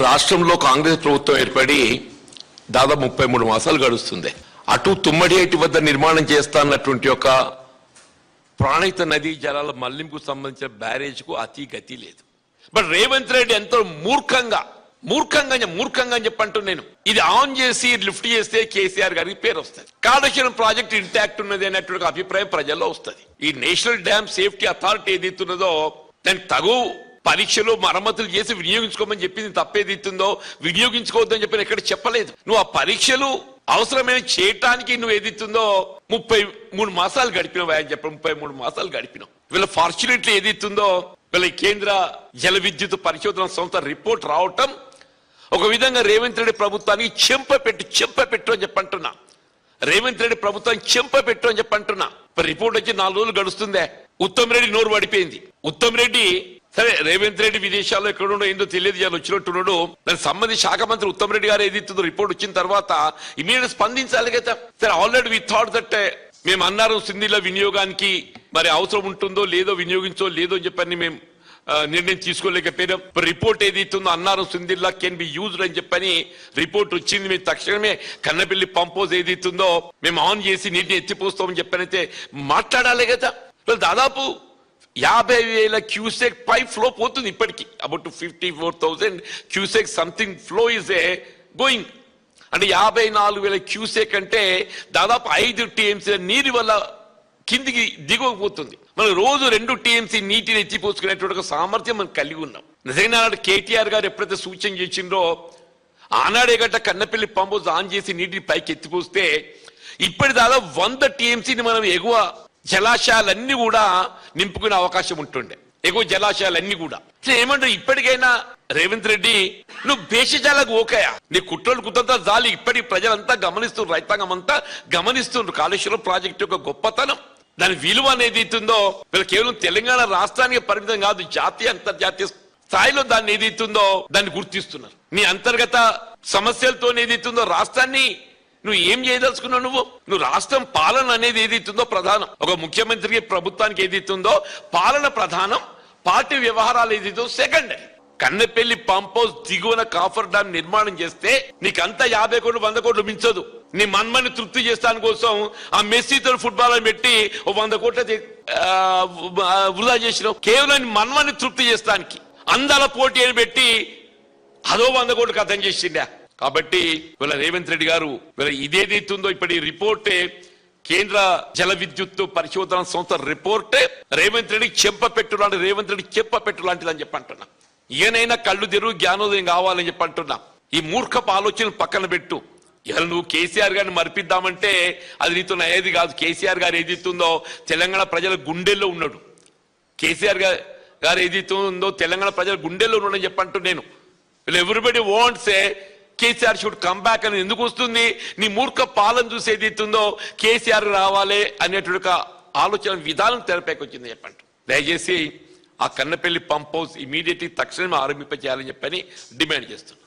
రాష్ట్రంలో కాంగ్రెస్ ప్రభుత్వం ఏర్పడి దాదాపు 33 మాసాలు గడుస్తుంది. అటు తుమ్మడియేటి వద్ద నిర్మాణం చేస్తానన్నటువంటి ఒక ప్రాణహిత నదీ జలాల మళ్లింపుకు సంబంధించిన బ్యారేజ్కు అతి గతి లేదు. బట్ రేవంత్ రెడ్డి ఎంతో మూర్ఖంగా చెప్పంటూ నేను ఇది ఆన్ చేసి లిఫ్ట్ చేస్తే కేసీఆర్ గారికి పేరు వస్తుంది. కాళేశ్వరం ప్రాజెక్ట్ ఇంటాక్ట్ ఉన్నది అనేటువంటి అభిప్రాయం ప్రజల్లో వస్తుంది. ఈ నేషనల్ డ్యామ్ సేఫ్టీ అథారిటీ ఏదైతున్నదో దానికి తగు పరీక్షలు మరమ్మతులు చేసి వినియోగించుకోమని చెప్పింది. తప్పేదిస్తుందో వినియోగించుకోవద్దని చెప్పి ఎక్కడ చెప్పలేదు. నువ్వు ఆ పరీక్షలు అవసరమైన చేయటానికి నువ్వు ఏదిస్తుందో 33 మాసాలు గడిపినవా అని చెప్పి 33 మాసాలు గడిపినావు. వీళ్ళ ఫార్చునేట్లీ ఏదిస్తుందో వీళ్ళ కేంద్ర జల విద్యుత్ పరిశోధన సంస్థ రిపోర్ట్ రావటం ఒక విధంగా రేవంత్ రెడ్డి ప్రభుత్వానికి చెంపపెట్టు అని చెప్పంటున్నా. రేవంత్ రెడ్డి ప్రభుత్వానికి చెంపపెట్టు అని చెప్పంటున్నా. రిపోర్ట్ వచ్చి 4 రోజులు గడుస్తుందే. ఉత్తమ్ రెడ్డి నోరు పడిపోయింది. ఉత్తమ్ రెడ్డి సరే రేవంత్ రెడ్డి విదేశాల్లో ఎక్కడుండో ఏందో తెలియదు, ఇలా వచ్చినట్టున్నాడు. దానికి సంబంధించి శాఖ మంత్రి ఉత్తమ్ రెడ్డి గారు ఏదైతుందో రిపోర్ట్ వచ్చిన తర్వాత ఇమీడియట్ స్పందించాలి కదా. సరే ఆల్రెడీ వి థాట్ దట్ మేము అన్నారు సింధీల వినియోగానికి మరి అవసరం ఉంటుందో లేదో వినియోగించో లేదో అని చెప్పని మేము నిర్ణయం తీసుకోలేకపోయినాం. రిపోర్ట్ ఏదైతుందో అన్నారు సింధిల్లా కెన్ బి యూజ్డ్ అని చెప్పని రిపోర్ట్ వచ్చింది. మేము తక్షణమే కన్నపల్లి పంపోజ్ ఏదైతుందో మేము ఆన్ చేసి నీటిని ఎత్తిపోస్తామని చెప్పనైతే మాట్లాడాలి కదా. దాదాపు 50,000 క్యూసెక్ పైప్ ఫ్లో పోతుంది ఇప్పటికీ. About 54,000 cusec something flow is a going. అంటే 54,000 క్యూసెక్ అంటే దాదాపు 5 టీఎంసీ నీరు వల్ల కిందికి దిగకపోతుంది. మనం రోజు 2 టీఎంసీ నీటిని ఎత్తిపోసుకునేటువంటి సామర్థ్యం మనం కలిగి ఉన్నాం. నిజంగా కేటీఆర్ గారు ఎప్పుడైతే సూచన చేసిండ్రో ఆనాడే గట్ట కన్నపల్లి పంపోజ్ ఆన్ చేసి నీటిని పైకి ఎత్తిపోస్తే ఇప్పటి దాదాపు 100 టీఎంసీని మనం ఎగువ జలాశయాలన్నీ కూడా నింపుకునే అవకాశం ఉంటుండే. ఎగువ జలాశయాలన్నీ కూడా ఏమంటారు ఇప్పటికైనా రేవంత్ రెడ్డి నువ్వు భేషజాలకు ఓకయా. నీ కుట్రలు కుతంతా జాలి ఇప్పటికి ప్రజలంతా గమనిస్తున్నారు, రైతాంగం అంతా గమనిస్తున్నారు. కాళేశ్వరం ప్రాజెక్టు యొక్క గొప్పతనం, దాని విలువ అనేది ఇస్తుందో వీళ్ళు కేవలం తెలంగాణ రాష్ట్రానికి పరిమితం కాదు, జాతీయ అంతర్జాతీయ స్థాయిలో దాన్ని ఏదైతుందో దాన్ని గుర్తిస్తున్నారు. నీ అంతర్గత సమస్యలతో ఏదైతుందో రాష్ట్రాన్ని నువ్వు ఏం చేయదలుచుకున్నావు? నువ్వు రాష్ట్రం పాలన అనేది ఏదైతుందో ప్రధానం. ఒక ముఖ్యమంత్రికి ప్రభుత్వానికి ఏదైతుందో పాలన ప్రధానం, పార్టీ వ్యవహారాలు ఏదైతుందో సెకండరీ. కన్నపల్లి పంపోజ్ దిగువన కాఫర్ డ్యామ్ నిర్మాణం చేస్తే నీకంతా 50 కోట్లు 100 కోట్లు మించదు. నీ మన్మని తృప్తి చేస్తాని కోసం ఆ మెస్సీతో ఫుట్బాల్ అని పెట్టి 100 కోట్ల వృధా చేసినావు. కేవలం మన్మని తృప్తి చేస్తానికి అందాల పోటీ అని పెట్టి అదో 100 కోట్లు కథం చేసిండా. కాబట్టి వీళ్ళ రేవంత్ రెడ్డి గారు వీళ్ళ ఇదేదైతుందో ఇప్పుడు ఈ రిపోర్టే కేంద్ర జల విద్యుత్ పరిశోధన సంస్థ రిపోర్టే రేవంత్ రెడ్డికి చెంపపెట్టు లాంటిది అని చెప్పంటున్నా. ఈయనైనా కళ్ళు తెరువు జ్ఞానోదయం కావాలని చెప్పంటున్నా. ఈ మూర్ఖపు ఆలోచన పక్కన పెట్టు. ఇలా నువ్వు కేసీఆర్ గారిని మరిపిద్దామంటే అది నీతో అయ్యేది కాదు. కేసీఆర్ గారు ఏదైతుందో తెలంగాణ ప్రజల గుండెల్లో ఉన్నాడు. కేసీఆర్ గారు ఏదైతుందో తెలంగాణ ప్రజల గుండెల్లో ఉన్నాడని చెప్పంటూ నేను వీళ్ళు everybody wants A KCR should come back అని ఎందుకు వస్తుంది? నీ మూర్ఖ పాలన చూసి ఏదైతుందో కేసీఆర్ రావాలి అనేటువంటి ఆలోచన విధానం తెరపైకి వచ్చింది చెప్పండి. దయచేసి ఆ కన్నపల్లి పంప్ హౌస్ ఇమీడియట్లీ తక్షణమే ఆరంభింపజేయాలని చెప్పని డిమాండ్ చేస్తున్నాం.